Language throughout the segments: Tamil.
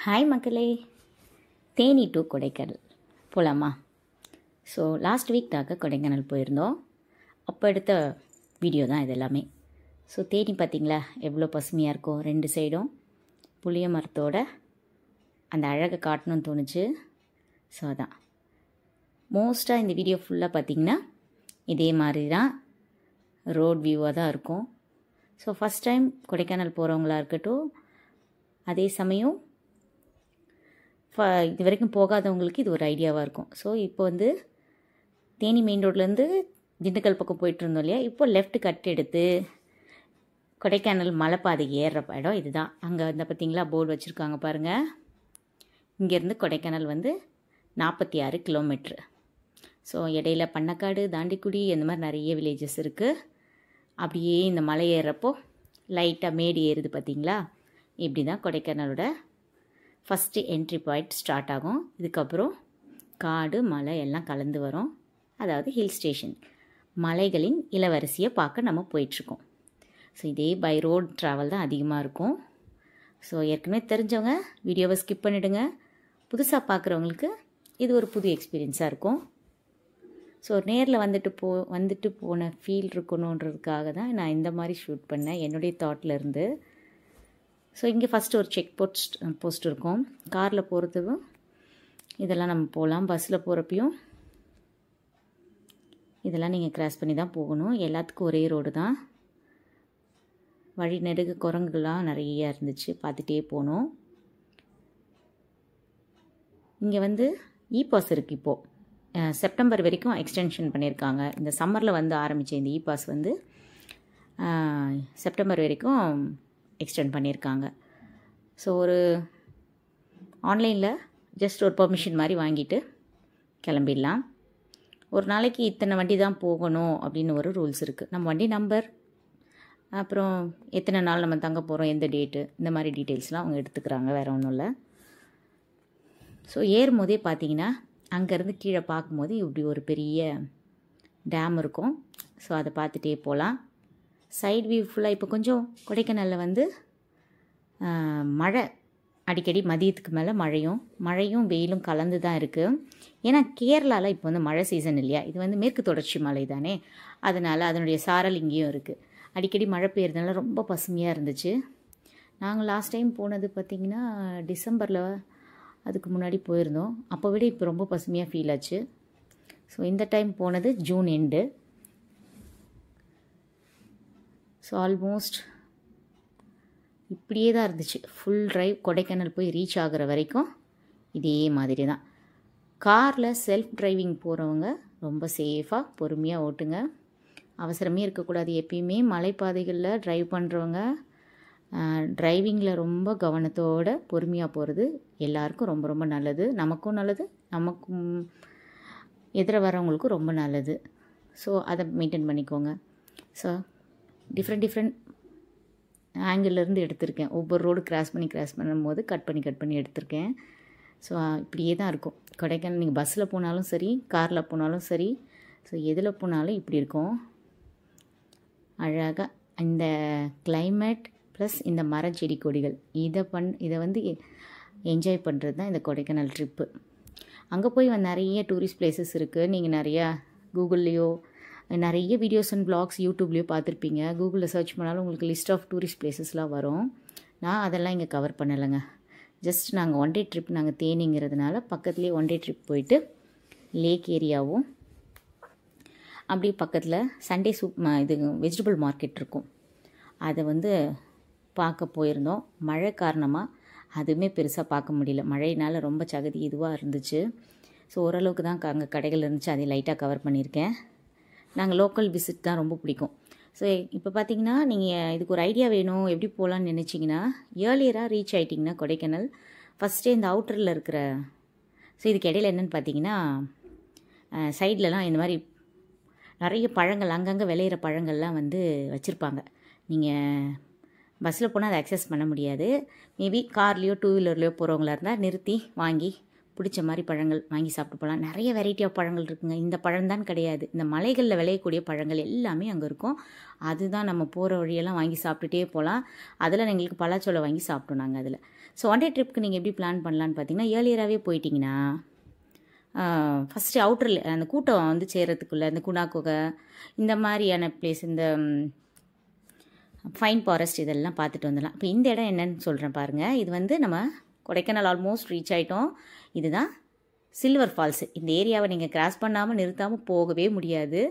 ஹாய் மக்களே, தேனி டு கொடைக்கானல் போகலாமா? ஸோ லாஸ்ட் வீக் கொடைக்கானல் போயிருந்தோம். அப்போ எடுத்த வீடியோ தான் இது எல்லாமே. ஸோ தேனி பார்த்திங்களா எவ்வளோ பசுமையாக இருக்கும், ரெண்டு சைடும் புளிய மரத்தோட அந்த அழகை காட்டணும்னு தோணுச்சு. ஸோ அதான் மோஸ்ட்டாக இந்த வீடியோ ஃபுல்லாக பார்த்திங்கன்னா இதே மாதிரி தான் ரோட் வியூவாக தான் இருக்கும். ஸோ ஃபஸ்ட் டைம் கொடைக்கானல் போகிறவங்களா இருக்கட்டும், அதே சமயம் இது வரைக்கும் போகாதவங்களுக்கு இது ஒரு ஐடியாவாக இருக்கும். ஸோ இப்போ வந்து தேனி மெயின் ரோட்லேருந்து திண்டுக்கல் பக்கம் போயிட்டுருந்தோம் இல்லையா, இப்போ லெஃப்ட் கட் எடுத்து கொடைக்கானல் மலைப்பாதை ஏறுற இடம் இது தான். அங்கே வந்து பார்த்திங்களா போர்டு வச்சுருக்காங்க பாருங்கள். இங்கேருந்து கொடைக்கானல் வந்து 46 கிலோமீட்ரு. ஸோ இடையில பண்ணக்காடு, தாண்டிக்குடி இந்த மாதிரி நிறைய வில்லேஜஸ் இருக்குது. அப்படியே இந்த மலை ஏறுறப்போ லைட்டாக மேடு ஏறுது பார்த்திங்களா. இப்படி தான் கொடைக்கானலோட ஃபஸ்ட்டு என்ட்ரி பாயிண்ட் ஸ்டார்ட் ஆகும். இதுக்கப்புறம் காடு மலை எல்லாம் கலந்து வரும். அதாவது ஹில் ஸ்டேஷன், மலைகளின் இளவரசியை பார்க்க நம்ம போயிட்டுருக்கோம். ஸோ இதே பை ரோட் ட்ராவல் தான் அதிகமாக இருக்கும். ஸோ ஏற்கனவே தெரிஞ்சவங்க வீடியோவை ஸ்கிப் பண்ணிவிடுங்க. புதுசாக பார்க்குறவங்களுக்கு இது ஒரு புது எக்ஸ்பீரியன்ஸாக இருக்கும். ஸோ நேரில் வந்துட்டு போன ஃபீல் இருக்கணுன்றதுக்காக தான் நான் இந்த மாதிரி ஷூட் பண்ணேன் என்னுடைய தாட்டில் இருந்து. ஸோ இங்கே ஃபஸ்ட்டு ஒரு செக் போஸ்ட் இருக்கும். காரில் போகிறதுக்கும் இதெல்லாம் நம்ம போகலாம். பஸ்ஸில் போகிறப்பையும் இதெல்லாம் நீங்கள் கிராஸ் பண்ணி தான் போகணும். எல்லாத்துக்கும் ஒரே ரோடு தான். வழி நெடுகு குரங்குலாம் நிறையா இருந்துச்சு, பார்த்துட்டே போனோம். இங்கே வந்து பாஸ் இருக்குது. இப்போது செப்டம்பர் வரைக்கும் எக்ஸ்டென்ஷன் பண்ணியிருக்காங்க. இந்த சம்மரில் வந்து ஆரம்பித்த இந்த பாஸ் வந்து செப்டம்பர் வரைக்கும் எக்ஸ்டெண்ட் பண்ணியிருக்காங்க. ஸோ ஒரு ஆன்லைனில் ஜஸ்ட் ஒரு பெர்மிஷன் மாதிரி வாங்கிட்டு கிளம்பிடலாம். ஒரு நாளைக்கு இத்தனை வண்டி தான் போகணும் அப்படின்னு ஒரு ரூல்ஸ் இருக்குது. நம்ம வண்டி நம்பர், அப்புறம் எத்தனை நாள் நம்ம தங்க போகிறோம், எந்த டேட்டு, இந்த மாதிரி டீட்டெயில்ஸ்லாம் அவங்க எடுத்துக்கிறாங்க. வேறு ஒன்றும் இல்லை. ஸோ ஏறும் போதே பார்த்தீங்கன்னா அங்கேருந்து கீழே பார்க்கும்போது இப்படி ஒரு பெரிய டேம் இருக்கும். ஸோ அதை பார்த்துட்டே போகலாம். சைட் வியூ ஃபுல்லாக இப்போ கொஞ்சம் கொடைக்கானலில் வந்து மழை அடிக்கடி, மதியத்துக்கு மேலே மழையும் வெயிலும் கலந்து தான் இருக்குது. ஏன்னா கேரளாவில் இப்போ வந்து மழை சீசன் இல்லையா, இது வந்து மேற்கு தொடர்ச்சி மலை தானே, அதனால் அதனுடைய சாரல் இங்கேயும் இருக்குது. அடிக்கடி மழை பெய்யறதுனால ரொம்ப பசுமையாக இருந்துச்சு. நாங்கள் லாஸ்ட் டைம் போனது பார்த்திங்கன்னா டிசம்பரில், அதுக்கு முன்னாடி போயிருந்தோம். அப்போ விட இப்போ ரொம்ப பசுமையாக ஃபீல் ஆச்சு. ஸோ இந்த டைம் போனது ஜூன் எண்டு. ஸோ ஆல்மோஸ்ட் இப்படியே தான் இருந்துச்சு ஃபுல் ட்ரைவ். கொடைக்கானல் போய் ரீச் ஆகிற வரைக்கும் இதே மாதிரி தான். காரில் செல்ஃப் டிரைவிங் போகிறவங்க ரொம்ப சேஃபாக பொறுமையாக ஓட்டுங்க. அவசரமே இருக்கக்கூடாது. எப்பயுமே மலைப்பாதைகளில் ட்ரைவ் பண்ணுறவங்க டிரைவிங்கில் ரொம்ப கவனத்தோடு பொறுமையாக போகிறது எல்லாருக்கும் ரொம்ப ரொம்ப நல்லது. நமக்கும் நல்லது, நமக்கும் எதிர வரவங்களுக்கும் ரொம்ப நல்லது. ஸோ அதை மெயின்டைன் பண்ணிக்கோங்க. ஸோ டிஃப்ரெண்ட் ஆங்கிளிருந்து எடுத்திருக்கேன். ஒவ்வொரு ரோடு கிராஸ் பண்ணும்போது கட் பண்ணி எடுத்திருக்கேன். ஸோ இப்படியே தான் இருக்கும் கொடைக்கானல். நீங்கள் பஸ்ஸில் போனாலும் சரி, காரில் போனாலும் சரி, ஸோ எதில் போனாலும் இப்படி இருக்கும். அழகாக இந்த கிளைமேட் ப்ளஸ் இந்த மரம் செடி கொடிகள் இதை வந்து என்ஜாய் பண்ணுறது தான் இந்த கொடைக்கானல் ட்ரிப்பு. அங்கே போய் நிறைய டூரிஸ்ட் பிளேசஸ் இருக்குது. நீங்கள் நிறையா கூகுள்லேயோ நிறைய வீடியோஸ் அண்ட் வ்ளாக்ஸ் யூடியூப்லேயோ பார்த்துருப்பீங்க. கூகுளில் சர்ச் பண்ணாலும் உங்களுக்கு லிஸ்ட் ஆஃப் டூரிஸ்ட் பிளேசஸ்லாம் வரும். நான் அதெல்லாம் இங்கே கவர் பண்ணலைங்க. ஜஸ்ட் நாங்கள் ஒன் டே ட்ரிப், நாங்கள் தேனிங்கிறதுனால பக்கத்துலேயே ஒன் டே ட்ரிப் போயிட்டு லேக் ஏரியாவும், அப்படியே பக்கத்தில் சண்டே இது வெஜிடபிள் மார்க்கெட் இருக்கும், அதை வந்து பார்க்க போயிருந்தோம். மழை காரணமாக அதுவுமே பெருசாக பார்க்க முடியல. மழையினால் ரொம்ப சகதி இதுவாக இருந்துச்சு. ஸோ ஓரளவுக்கு தான் அங்கே கடைகள் இருந்துச்சு, அதை லைட்டாக கவர் பண்ணியிருக்கேன். நாங்கள் லோக்கல் விசிட் தான் ரொம்ப பிடிக்கும். ஸோ இப்போ பார்த்தீங்கன்னா நீங்கள் இதுக்கு ஒரு ஐடியா வேணும் எப்படி போகலான்னு நினச்சிங்கன்னா, ஏர்லியராக ரீச் ஆகிட்டிங்கன்னா கொடைக்கானல் ஃபஸ்ட்டே இந்த அவுட்டரில் இருக்கிற, ஸோ இதுக்கு இடையில என்னென்னு பார்த்தீங்கன்னா சைட்லலாம் இந்த மாதிரி நிறைய பழங்கள், அங்கங்கே விளையிற பழங்கள்லாம் வந்து வச்சுருப்பாங்க. நீங்கள் பஸ்ஸில் போனால் அதை அக்சஸ் பண்ண முடியாது. மேபி கார்லேயோ டூ வீலர்லேயோ போகிறவங்களா இருந்தால் நிறுத்தி வாங்கி பிடிச்ச மாதிரி பழங்கள் வாங்கி சாப்பிட்டு போகலாம். நிறைய வெரைட்டி ஆஃப் பழங்கள் இருக்குங்க. இந்த பழம்தான் கிடையாது, இந்த மலைகளில் விளையக்கூடிய பழங்கள் எல்லாமே அங்கே இருக்கும். அதுதான் நம்ம போகிற வழியெல்லாம் வாங்கி சாப்பிட்டுட்டே போகலாம். அதில் எங்களுக்கு பலாச்சோளை வாங்கி சாப்பிட்டோம் நாங்கள் அதில். ஸோ ஒன் டே ட்ரிப்புக்கு நீங்கள் எப்படி பிளான் பண்ணலான்னு பார்த்தீங்கன்னா, ஏர்லியராகவே போயிட்டிங்கன்னா ஃபஸ்ட்டு அவுட்டரில் அந்த கூட்டம் வந்து சேர்கிறதுக்குள்ளே இந்த குணா குகை இந்த மாதிரியான பிளேஸ், இந்த ஃபைன் ஃபாரஸ்ட் இதெல்லாம் பார்த்துட்டு வந்துடலாம். இப்போ இந்த இடம் என்னன்னு சொல்கிறேன் பாருங்கள். இது வந்து நம்ம கொடைக்கானல் ஆல்மோஸ்ட் ரீச் ஆகிட்டோம். இதுதான் சில்வர் ஃபால்ஸு. இந்த ஏரியாவை நீங்கள் கிராஸ் பண்ணாமல் நிறுத்தாமல் போகவே முடியாது.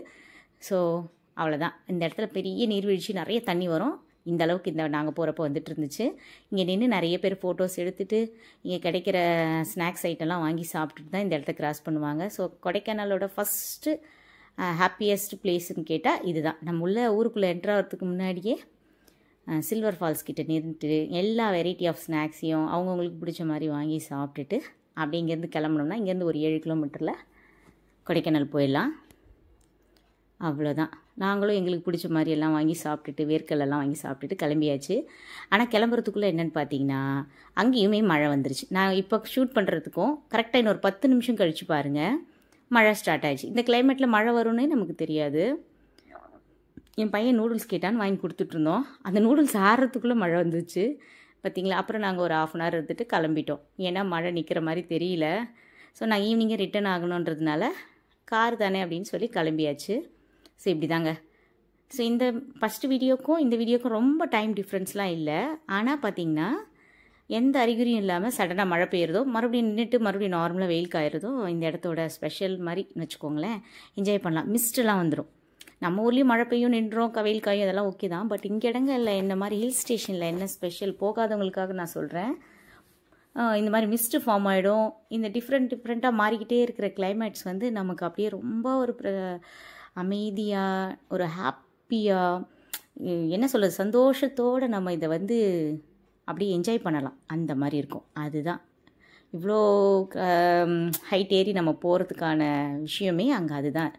ஸோ அவ்வளோதான். இந்த இடத்துல பெரிய நீர்வீழ்ச்சி, நிறைய தண்ணி வரும். இந்த அளவுக்கு நாங்கள் போகிறப்போ வந்துட்டு இருந்துச்சு. இங்கே நின்று நிறைய பேர் ஃபோட்டோஸ் எடுத்துகிட்டு இங்கே கிடைக்கிற ஸ்நாக்ஸ் ஐட்டம்லாம் வாங்கி சாப்பிட்டுட்டு தான் இந்த இடத்த கிராஸ் பண்ணுவாங்க. ஸோ கொடைக்கானலோட ஃபஸ்ட்டு ஹாப்பியஸ்ட் பிளேஸ்ன்னு கேட்டால் இதுதான். நம்ம உள்ள ஊருக்குள்ளே என்ட்ரு ஆகிறதுக்கு முன்னாடியே சில்வர் ஃபால்ஸ் கிட்ட நின்றுட்டு எல்லா வெரைட்டி ஆஃப் ஸ்நாக்ஸையும் அவங்கவுங்களுக்கு பிடிச்ச மாதிரி வாங்கி சாப்பிட்டுட்டு அப்படி இங்கேருந்து கிளம்புனோம்னா இங்கேருந்து ஒரு 7 கிலோமீட்டரில் கொடைக்கானல் போயிடலாம். அவ்வளோதான். நாங்களும் எங்களுக்கு பிடிச்ச மாதிரி எல்லாம் வாங்கி சாப்பிட்டுட்டு வேர்க்கல்லாம் வாங்கி சாப்பிட்டுட்டு கிளம்பியாச்சு. ஆனால் கிளம்புறதுக்குள்ளே என்னென்னு பார்த்தீங்கன்னா, அங்கேயுமே மழை வந்துருச்சு. நான் இப்போ ஷூட் பண்ணுறதுக்கும் கரெக்டாக இன்னொரு 10 நிமிஷம் கழித்து பாருங்கள், மழை ஸ்டார்ட் ஆகிடுச்சு. இந்த கிளைமேட்டில் மழை வரும்னு நமக்கு தெரியாது. என் பையன் நூடுல்ஸ் கேட்டான்னு வாங்கி கொடுத்துட்ருந்தோம். அந்த நூடுல்ஸ் ஆறுறதுக்குள்ளே மழை வந்துச்சு பார்த்திங்களா. அப்புறம் நாங்கள் ஒரு 1/2 அன் ஹவர் இருந்துட்டு கிளம்பிட்டோம். ஏன்னா மழை நிற்கிற மாதிரி தெரியல. ஸோ நான் ஈவினிங்கே ரிட்டன் ஆகணுன்றதுனால கார் தானே அப்படின்னு சொல்லி கிளம்பியாச்சு. ஸோ இப்படி தாங்க. ஸோ இந்த ஃபஸ்ட்டு வீடியோக்கும் இந்த வீடியோக்கும் ரொம்ப டைம் டிஃப்ரென்ஸ்லாம் இல்லை. ஆனால் பார்த்திங்கன்னா எந்த அறிகுறியும் இல்லாமல் சடனாக மழை பெய்யுறதோ மறுபடியும் நின்றுட்டு மறுபடியும் நார்மலாக வெயில் காயறதோ இந்த இடத்தோட ஸ்பெஷல் மாதிரி வச்சுக்கோங்களேன். என்ஜாய் பண்ணலாம். மிஸ்டெல்லாம் வந்துடும். நம்ம ஊர்லேயும் மழை பெய்யும் நின்றோம், வெயில் காயும், அதெல்லாம் ஓகே தான். பட் இங்கே இடங்களில் இந்த மாதிரி ஹில் ஸ்டேஷனில் என்ன ஸ்பெஷல் போகாதவங்களுக்காக நான் சொல்கிறேன். இந்த மாதிரி மிஸ்ட்டு ஃபார்ம் ஆகிடும். இந்த டிஃப்ரெண்ட்டாக மாறிக்கிட்டே இருக்கிற கிளைமேட்ஸ் வந்து நமக்கு அப்படியே ரொம்ப ஒரு அமைதியாக, ஒரு ஹாப்பியாக, என்ன சொல்கிறது, சந்தோஷத்தோடு நம்ம இதை வந்து அப்படியே என்ஜாய் பண்ணலாம். அந்த மாதிரி இருக்கும். அதுதான் இவ்வளோ ஹைட் ஏறி நம்ம போகிறதுக்கான விஷயமே அங்கே அதுதான்.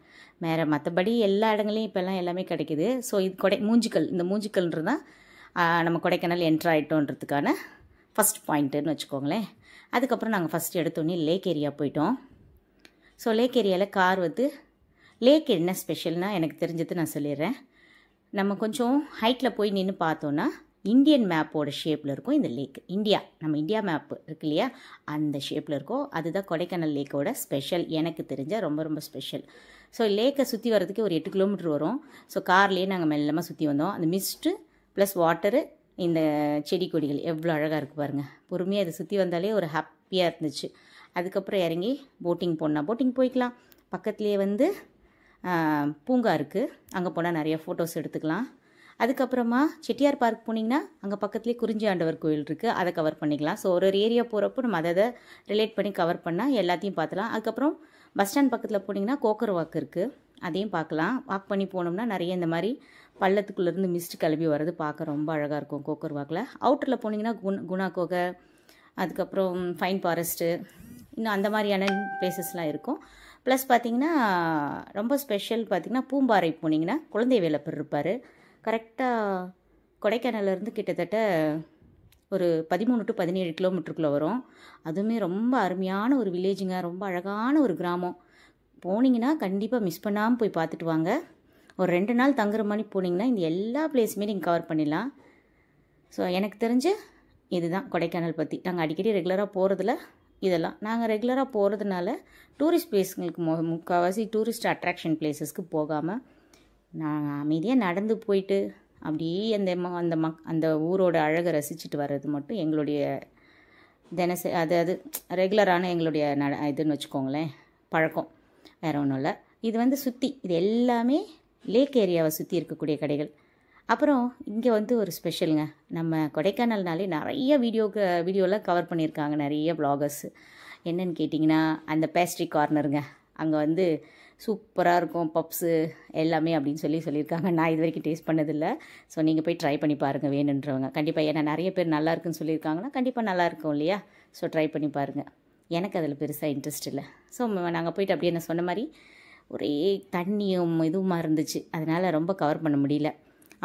வேறு மற்றபடி எல்லா இடங்களையும் இப்போல்லாம் எல்லாமே கிடைக்கிது. ஸோ இது இந்த மூஞ்சிக்கல்ன்றது தான் நம்ம கொடைக்கானல் என்ட்ரு ஆகிட்டோன்றதுக்கான ஃபஸ்ட் பாயிண்ட்டுன்னு வச்சுக்கோங்களேன். அதுக்கப்புறம் நாங்கள் ஃபஸ்ட்டு எடுத்தோடனே லேக் ஏரியா போயிட்டோம். ஸோ லேக் ஏரியாவில் கார் வந்து லேக் என்ன ஸ்பெஷல்னால் எனக்கு தெரிஞ்சது நான் சொல்லிடுறேன். நம்ம கொஞ்சம் ஹைட்டில் போய் நின்று பார்த்தோன்னா இந்தியன் மேப்போட ஷேப்பில் இருக்கும் இந்த லேக். நம்ம இந்தியா மேப்பு இருக்கு இல்லையா, அந்த ஷேப்பில் இருக்கும். அதுதான் கொடைக்கானல் லேக்கோட ஸ்பெஷல், எனக்கு தெரிஞ்ச ரொம்ப ரொம்ப ஸ்பெஷல். ஸோ லேக்கை சுற்றி வர்றதுக்கு ஒரு 8 கிலோமீட்டர் வரும். ஸோ கார்லேயே நாங்கள் மெல்லமாக சுற்றி வந்தோம். அந்த மிஸ்ட்டு ப்ளஸ் வாட்டரு, இந்த செடி கொடிகள் எவ்வளோ அழகாக இருக்குது பாருங்கள். பொறுமையாக அதை சுற்றி வந்தாலே ஒரு ஹாப்பியாக இருந்துச்சு. அதுக்கப்புறம் இறங்கி போட்டிங் போய்க்கலாம். பக்கத்துலேயே வந்து பூங்கா இருக்குது. அங்கே போனால் நிறைய ஃபோட்டோஸ் எடுத்துக்கலாம். அதுக்கப்புறமா செட்டியார் பார்க் போனீங்கன்னா அங்கே பக்கத்துலேயே குறிஞ்சி ஆண்டவர் கோயில் இருக்குது, அதை கவர் பண்ணிக்கலாம். ஸோ ஒரு ஏரியா போகிறப்போ நம்ம அதை ரிலேட் பண்ணி கவர் பண்ணால் எல்லாத்தையும் பார்த்துலாம். அதுக்கப்புறம் பஸ் ஸ்டாண்ட் பக்கத்தில் போனீங்கன்னா கோக்கர் வாக் இருக்குது, அதையும் பார்க்கலாம். வாக் பண்ணி போனோம்னா நிறைய இந்த மாதிரி பள்ளத்துக்குள்ளேருந்து மிஸ்ட் கிளம்பி வர்றது பார்க்க ரொம்ப அழகாக இருக்கும் கோக்கர் வாக்கில். அவுட்டரில் போனீங்கன்னா குணா குகை, அதுக்கப்புறம் ஃபைன் ஃபாரஸ்ட்டு, இன்னும் அந்த மாதிரியான பிளேசஸ்லாம் இருக்கும். ப்ளஸ் பார்த்திங்கன்னா ரொம்ப ஸ்பெஷல் பார்த்திங்கன்னா பூம்பாறை போனீங்கன்னா குழந்தை வேலப்பர் இருப்பார். கரெக்டாக கொடைக்கானல்லேருந்து கிட்டத்தட்ட ஒரு 13 to 17 கிலோமீட்டருக்குள்ளே வரும். அதுவுமே ரொம்ப அருமையான ஒரு வில்லேஜுங்க, ரொம்ப அழகான ஒரு கிராமம். போனீங்கன்னா கண்டிப்பாக மிஸ் பண்ணாமல் போய் பார்த்துட்டு வாங்க. ஒரு 2 நாள் தங்குற மாதிரி போனீங்கன்னா இந்த எல்லா பிளேஸுமே நீங்கள் கவர் பண்ணிடலாம். ஸோ எனக்கு தெரிஞ்சு இதுதான் கொடைக்கானல் பற்றி. நாங்கள் அடிக்கடி ரெகுலராக போகிறதுல இதெல்லாம் நாங்கள் ரெகுலராக போகிறதுனால டூரிஸ்ட் பிளேஸுங்களுக்கு முக்கால்வாசி டூரிஸ்ட் அட்ராக்ஷன் பிளேஸஸ்க்கு போகாமல் நாங்கள் அமைதியாக நடந்து போயிட்டு அப்படியே அந்த ஊரோட அழகை ரசிச்சுட்டு வர்றது மட்டும் எங்களுடைய அது ரெகுலரான எங்களுடைய இதுன்னு வச்சுக்கோங்களேன், பழக்கம். வேறு ஒன்றும் இல்லை. இது வந்து இது எல்லாமே லேக் ஏரியாவை சுற்றி இருக்கக்கூடிய கடைகள். அப்புறம் இங்கே வந்து ஒரு ஸ்பெஷலுங்க, நம்ம கொடைக்கானல்னாலே நிறைய வீடியோலாம் கவர் பண்ணியிருக்காங்க நிறைய வ்ளாகர்ஸ். என்னன்னு கேட்டிங்கன்னா அந்த பேஸ்ட்ரி கார்னருங்க. அங்கே வந்து சூப்பராக இருக்கும் பப்ஸு எல்லாமே அப்படின்னு சொல்லியிருக்காங்க. நான் இது வரைக்கும் டேஸ்ட் பண்ணதில்லை. ஸோ நீங்கள் போய் ட்ரை பண்ணி பாருங்கள் வேணுன்றவங்க கண்டிப்பாக. ஏன்னா நிறைய பேர் நல்லா இருக்குன்னு சொல்லியிருக்காங்கன்னா கண்டிப்பாக நல்லாயிருக்கும் இல்லையா. ஸோ ட்ரை பண்ணி பாருங்கள். எனக்கு அதில் பெருசாக இன்ட்ரெஸ்ட் இல்லை. ஸோ நாங்கள் போயிட்டு அப்படியே நான் சொன்ன மாதிரி ஒரே தண்ணியும் இதுவுமா இருந்துச்சு, அதனால் ரொம்ப கவர் பண்ண முடியல.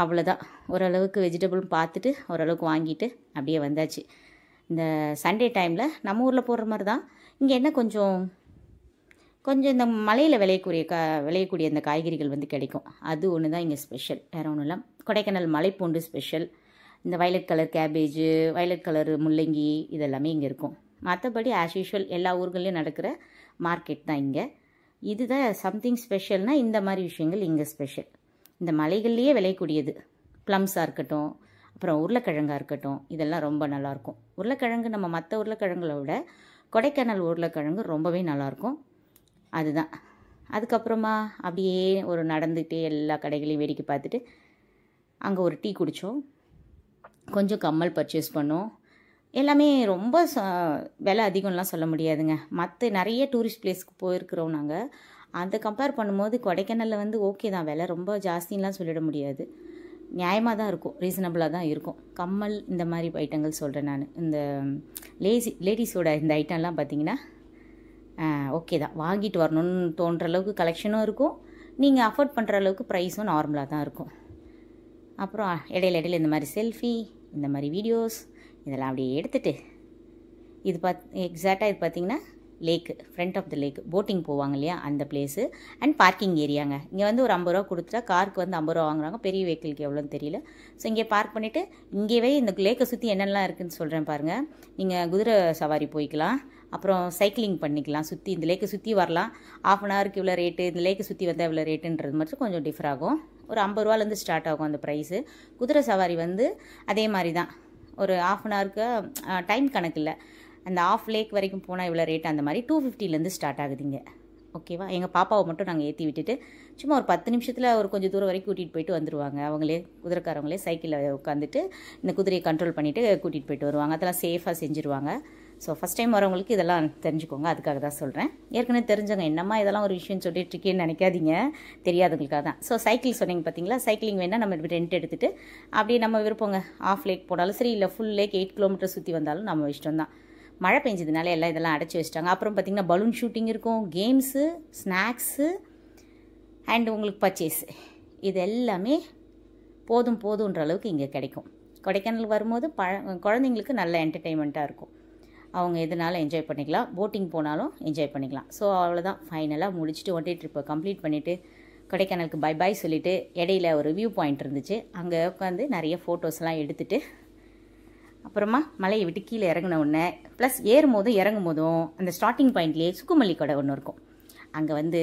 அவ்வளோதான். ஓரளவுக்கு வெஜிடபிளும் பார்த்துட்டு ஓரளவுக்கு வாங்கிட்டு அப்படியே வந்தாச்சு. இந்த சண்டே டைமில் நம்ம ஊரில் போடுற மாதிரி தான் இங்கே என்ன கொஞ்சம் இந்த மலையில் விளையக்கூடிய இந்த காய்கறிகள் வந்து கிடைக்கும். அது ஒன்று தான் இங்கே ஸ்பெஷல், வேறு ஒன்றும் இல்லை. கொடைக்கானல் மலைப்பூண்டு ஸ்பெஷல். இந்த violet colour cabbage, violet colour முள்ளங்கி இதெல்லாமே இங்கே இருக்கும். மற்றபடி ஆஸ் யூஷுவல் எல்லா ஊர்கள்லையும் நடக்கிற மார்க்கெட் தான் இங்கே. இதுதான் சம்திங் ஸ்பெஷல்னால் இந்த மாதிரி விஷயங்கள் இங்கே ஸ்பெஷல். இந்த மலைகள்லேயே விளையக்கூடியது ப்ளம்ஸாக இருக்கட்டும், அப்புறம் உருளைக்கிழங்காக இருக்கட்டும், இதெல்லாம் ரொம்ப நல்லாயிருக்கும். உருளைக்கிழங்கு நம்ம மற்ற உருளைக்கிழங்குகளை விட கொடைக்கானல் உருளைக்கிழங்கு ரொம்பவே நல்லாயிருக்கும். அதுதான். அதுக்கப்புறமா அப்படியே ஒரு நடந்துகிட்டே எல்லா கடைகளையும் வேடிக்கை பார்த்துட்டு அங்கே ஒரு டீ குடித்தோம். கொஞ்சம் கம்மல் பர்ச்சேஸ் பண்ணோம். எல்லாமே ரொம்ப விலை அதிகம்லாம் சொல்ல முடியாதுங்க. மற்ற நிறைய டூரிஸ்ட் பிளேஸ்க்கு போயிருக்கிறோம் நாங்கள். அதை கம்பேர் பண்ணும்போது கொடைக்கானலில் வந்து ஓகே தான், விலை ரொம்ப ஜாஸ்தின்லாம் சொல்லிட முடியாது. நியாயமாக தான் இருக்கும், ரீசனபிளாக தான் இருக்கும். கம்மல் இந்த மாதிரி ஐட்டங்கள் சொல்கிறேன் நான். இந்த லேடிஸோட இந்த ஐட்டம்லாம் பார்த்திங்கன்னா ஓகே தான், வாங்கிட்டு வரணும்னு தோன்ற அளவுக்கு கலெக்ஷனும் இருக்கும். நீங்கள் அஃபோர்ட் பண்ணுற அளவுக்கு ப்ரைஸும் நார்மலாக தான் இருக்கும். அப்புறம் இடையில இந்த மாதிரி செல்ஃபி, இந்த மாதிரி வீடியோஸ் இதெல்லாம் அப்படியே எடுத்துகிட்டு இது எக்ஸாக்டாக இது பார்த்திங்கன்னா lake, front of the lake, boating போவாங்க இல்லையா அந்த பிளேஸு அண்ட் பார்க்கிங் ஏரியாங்க. இங்கே வந்து ஒரு 50 ரூபா கொடுத்துட்டா காருக்கு வந்து 50 ரூபா வாங்குறாங்க. பெரிய வெஹிக்கிளுக்கு எவ்வளோன்னு தெரியல. ஸோ இங்கே பார்க் பண்ணிவிட்டு இங்கேவே இந்த லேக்கை சுற்றி என்னெல்லாம் இருக்குதுன்னு சொல்கிறேன் பாருங்கள். நீங்கள் குதிரை சவாரி போய்க்கலாம், அப்புறம் சைக்கிளிங் பண்ணிக்கலாம், சுற்றி இந்த லேக்கை சுற்றி வரலாம். ½ அன் ஹவருக்கு இவ்வளோ ரேட்டு, இந்த லேக்கை சுற்றி வந்தால் இவ்வளோ ரேட்டுன்றது மட்டும் கொஞ்சம் டிஃபர் ஆகும். ஒரு 50 ரூபாலேருந்து ஸ்டார்ட் ஆகும் அந்த ப்ரைஸு. குதிரை சவாரி வந்து அதே மாதிரி தான், ஒரு ½ அன் ஹவருக்கு டைம் கணக்கு இல்லை, அந்த ½ லேக் வரைக்கும் போனால் இவ்வளோ ரேட், அந்த மாதிரி 250லேருந்து ஸ்டார்ட் ஆகுதுங்க. ஓகேவா? எங்கள் பாப்பாவை மட்டும் நாங்கள் ஏற்றி விட்டுட்டு சும்மா ஒரு 10 நிமிஷத்தில் ஒரு கொஞ்சம் தூரம் வரைக்கும் கூட்டிகிட்டு போயிட்டு வந்துடுவாங்க. அவங்களே குதிரைக்காரவங்களே சைக்கிளில் உட்காந்துட்டு இந்த குதிரையை கண்ட்ரோல் பண்ணிவிட்டு கூட்டிகிட்டு போயிட்டு வருவாங்க. அதெல்லாம் சேஃபாக செஞ்சுருவாங்க. ஸோ ஃபஸ்ட் டைம் வரவங்களுக்கு இதெல்லாம் தெரிஞ்சுக்கோங்க, அதுக்காக தான் சொல்கிறேன். ஏற்கனவே தெரிஞ்சவங்க என்னம்மா இதெல்லாம் ஒரு விஷயம்னு சொல்லிட்டு இருக்கேன்னு நினைக்காதீங்க, தெரியாதவங்களுக்காக தான். ஸோ சைக்கிள் சொன்னீங்க பார்த்தீங்களா, சைக்கிளிங் வேணால் நம்ம ரெண்ட் எடுத்துகிட்டு அப்படியே நம்ம விருப்பங்க ½ லேக் போனாலும் சரி, இல்லை ஃபுல் லேக் 8 கிலோமீட்டர் சுற்றி வந்தாலும் நம்ம இஷ்டம் தான். மழை பெஞ்சதுனால எல்லாம் இதெல்லாம் அடைச்சி வச்சிட்டாங்க. அப்புறம் பார்த்திங்கன்னா பலூன் ஷூட்டிங் இருக்கும், கேம்ஸு, ஸ்நாக்ஸு அண்ட் உங்களுக்கு பர்ச்சேஸ், இது எல்லாமே போதுன்ற அளவுக்கு இங்கே கிடைக்கும். கொடைக்கானல் வரும்போது குழந்தைங்களுக்கு நல்ல என்டர்டெயின்மெண்ட்டாக இருக்கும். அவங்க எதனாலும் என்ஜாய் பண்ணிக்கலாம், போட்டிங் போனாலும் என்ஜாய் பண்ணிக்கலாம். ஸோ அவ்வளோதான், ஃபைனலாக முடிச்சுட்டு ஒன் டே ட்ரிப்பை கம்ப்ளீட் பண்ணிவிட்டு கொடைக்கானலுக்கு பை பாய் சொல்லிவிட்டு இடையில ஒரு வியூ பாயிண்ட் இருந்துச்சு, அங்கே உட்காந்து நிறைய ஃபோட்டோஸ்லாம் எடுத்துகிட்டு அப்புறமா மலையை விட்டு கீழே இறங்கின உடனே ப்ளஸ் ஏறும்போதும் இறங்கும் போதும் அந்த ஸ்டார்டிங் பாயிண்ட்லேயே சுக்குமல்லி கடை ஒன்று இருக்கும். அங்கே வந்து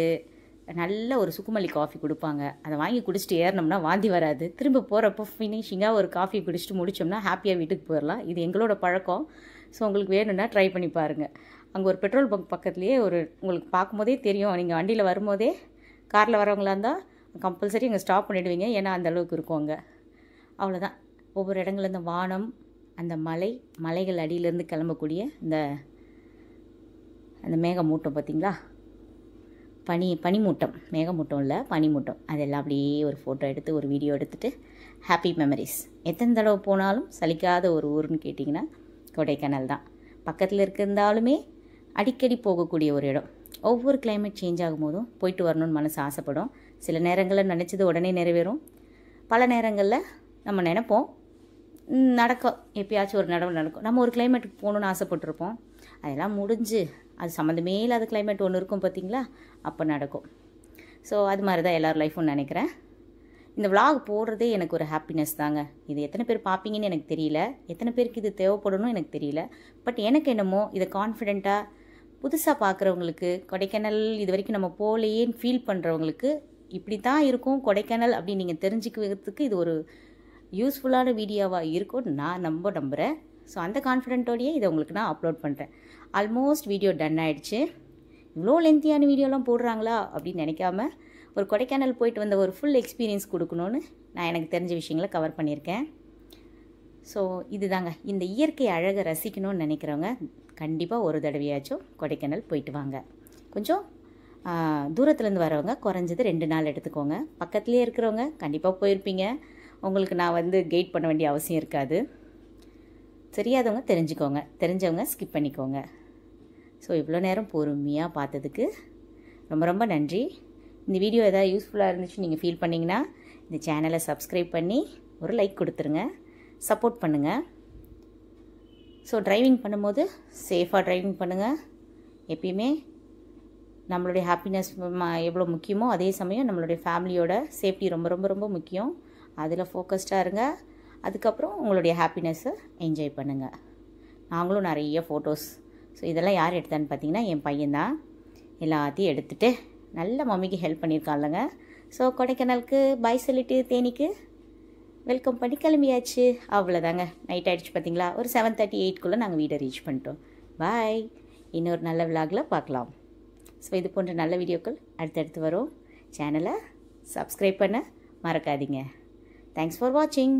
நல்ல ஒரு சுக்குமல்லி காஃபி கொடுப்பாங்க. அதை வாங்கி குடிச்சிட்டு ஏறினோம்னா வாந்தி வராது. திரும்ப போகிறப்போ ஃபினிஷிங்காக ஒரு காஃபி குடிச்சிட்டு முடித்தோம்னா ஹாப்பியாக வீட்டுக்கு போயிடலாம். இது எங்களோட பழக்கம். ஸோ உங்களுக்கு வேணும்னா ட்ரை பண்ணி பாருங்கள். அங்கே ஒரு பெட்ரோல் பங்க் பக்கத்துலேயே உங்களுக்கு பார்க்கும்போதே தெரியும், நீங்கள் வண்டியில் வரும்போதே காரில் வரவங்களா இருந்தால் கம்பல்சரி அங்கே ஸ்டாப் பண்ணிவிடுவீங்க, ஏன்னா அந்தளவுக்கு இருக்கும் அங்கே. அவ்வளோதான். ஒவ்வொரு இடங்கள்ல இந்த வானம், அந்த மலைகள் அடியிலேருந்து கிளம்பக்கூடிய அந்த மேகமூட்டம் பார்த்திங்களா, பனிமூட்டம், மேகமூட்டம் இல்லை பனிமூட்டம், அதெல்லாம் அப்படியே ஒரு ஃபோட்டோ எடுத்து ஒரு வீடியோ எடுத்துகிட்டு ஹாப்பி மெமரிஸ். எத்தனை தடவை போனாலும் சலிக்காத ஒரு ஊருன்னு கேட்டிங்கன்னா கொடைக்கானல் தான். பக்கத்தில் இருந்தாலுமே அடிக்கடி போகக்கூடிய ஒரு இடம். ஒவ்வொரு கிளைமேட் சேஞ்ச் ஆகும்போதும் போயிட்டு வரணும்னு மனசு ஆசைப்படும். சில நேரங்களில் நினச்சது உடனே நிறைவேறும், பல நேரங்களில் நம்ம நினைப்போம் நடக்கும், எப்பயாச்சும் ஒரு நடவு நடக்கும். நம்ம ஒரு கிளைமேட்டுக்கு போகணுன்னு ஆசைப்பட்டிருப்போம், அதெல்லாம் முடிஞ்சு அது சம்மந்தமே இல்லாத கிளைமேட் ஒன்று இருக்கும் பார்த்திங்களா, அப்போ நடக்கும். ஸோ அது மாதிரி தான் எல்லோரும் லைஃப்னு நினைக்கிறேன். இந்த விலாக் போடுறதே எனக்கு ஒரு ஹாப்பினஸ் தாங்க. இது எத்தனை பேர் பார்ப்பீங்கன்னு எனக்கு தெரியல, எத்தனை பேருக்கு இது தேவைப்படணும் எனக்கு தெரியல. பட் எனக்கு என்னமோ இதை கான்ஃபிடெண்ட்டாக புதுசாக பார்க்குறவங்களுக்கு, கொடைக்கானல் இது வரைக்கும் நம்ம போகலையேன்னு ஃபீல் பண்ணுறவங்களுக்கு இப்படி தான் இருக்கும் கொடைக்கானல் அப்படின்னு நீங்கள் தெரிஞ்சுக்கிறதுக்கு இது ஒரு யூஸ்ஃபுல்லான வீடியோவாக இருக்கும்னு நான் நம்புகிறேன். ஸோ அந்த கான்ஃபிடென்ட்டோடையே இதை உங்களுக்கு நான் அப்லோட் பண்ணுறேன். ஆல்மோஸ்ட் வீடியோ டன் ஆகிடுச்சு. இவ்வளோ லென்த்தியான வீடியோலாம் போடுறாங்களா அப்படின்னு நினைக்காம ஒரு கொடைக்கானல் போயிட்டு வந்த ஒரு ஃபுல் எக்ஸ்பீரியன்ஸ் கொடுக்கணுன்னு நான் எனக்கு தெரிஞ்ச விஷயங்களை கவர் பண்ணியிருக்கேன். ஸோ இதுதாங்க, இந்த இயற்கை அழகை ரசிக்கணும்னு நினைக்கிறவங்க கண்டிப்பாக ஒரு தடவையாச்சும் கொடைக்கானல் போயிட்டு வாங்க. கொஞ்சம் தூரத்துலேருந்து வரவங்க குறைஞ்சது 2 நாள் எடுத்துக்கோங்க. பக்கத்துலேயே இருக்கிறவங்க கண்டிப்பாக போயிருப்பீங்க, உங்களுக்கு நான் கைட் பண்ண வேண்டிய அவசியம் இருக்காது. தெரியாதவங்க தெரிஞ்சுக்கோங்க, தெரிஞ்சவங்க ஸ்கிப் பண்ணிக்கோங்க. ஸோ இவ்வளோ நேரம் பொறுமையாக பார்த்ததுக்கு ரொம்ப ரொம்ப நன்றி. இந்த வீடியோ எதாவது யூஸ்ஃபுல்லாக இருந்துச்சு நீங்கள் ஃபீல் பண்ணிங்கன்னா இந்த சேனலை சப்ஸ்கிரைப் பண்ணி ஒரு லைக் கொடுத்துருங்க, சப்போர்ட் பண்ணுங்கள். ஸோ டிரைவிங் பண்ணும்போது சேஃபாக டிரைவிங் பண்ணுங்கள். எப்பயுமே நம்மளுடைய ஹாப்பினஸ் எவ்வளோ முக்கியமோ அதே சமயம் நம்மளுடைய ஃபேமிலியோட சேஃப்டி ரொம்ப ரொம்ப ரொம்ப முக்கியம். அதில் ஃபோக்கஸ்டாக இருங்க. அதுக்கப்புறம் உங்களுடைய ஹாப்பினஸ்ஸை என்ஜாய் பண்ணுங்கள். நாங்களும் நிறைய ஃபோட்டோஸ். ஸோ இதெல்லாம் யார் எடுத்தான்னு பார்த்தீங்கன்னா என் பையன்தான் எல்லாத்தையும் எடுத்துகிட்டு நல்ல மம்மிக்கு ஹெல்ப் பண்ணியிருக்கான்லங்க. ஸோ கொடைக்கானலுக்கு பாய் சொல்லிட்டு தேனிக்கு வெல்கம் பண்ணி கிளம்பியாச்சு. அவ்வளோதாங்க. நைட் ஆகிடுச்சு பார்த்தீங்களா. ஒரு 7:38 நாங்கள் வீடை ரீச் பண்ணிட்டோம். பாய். இன்னொரு நல்ல விலாகில் பார்க்கலாம். ஸோ இது போன்ற நல்ல வீடியோக்கள் அடுத்தடுத்து வரும். சேனலை சப்ஸ்கிரைப் பண்ண மறக்காதீங்க. தேங்க்ஸ் ஃபார் வாட்சிங்.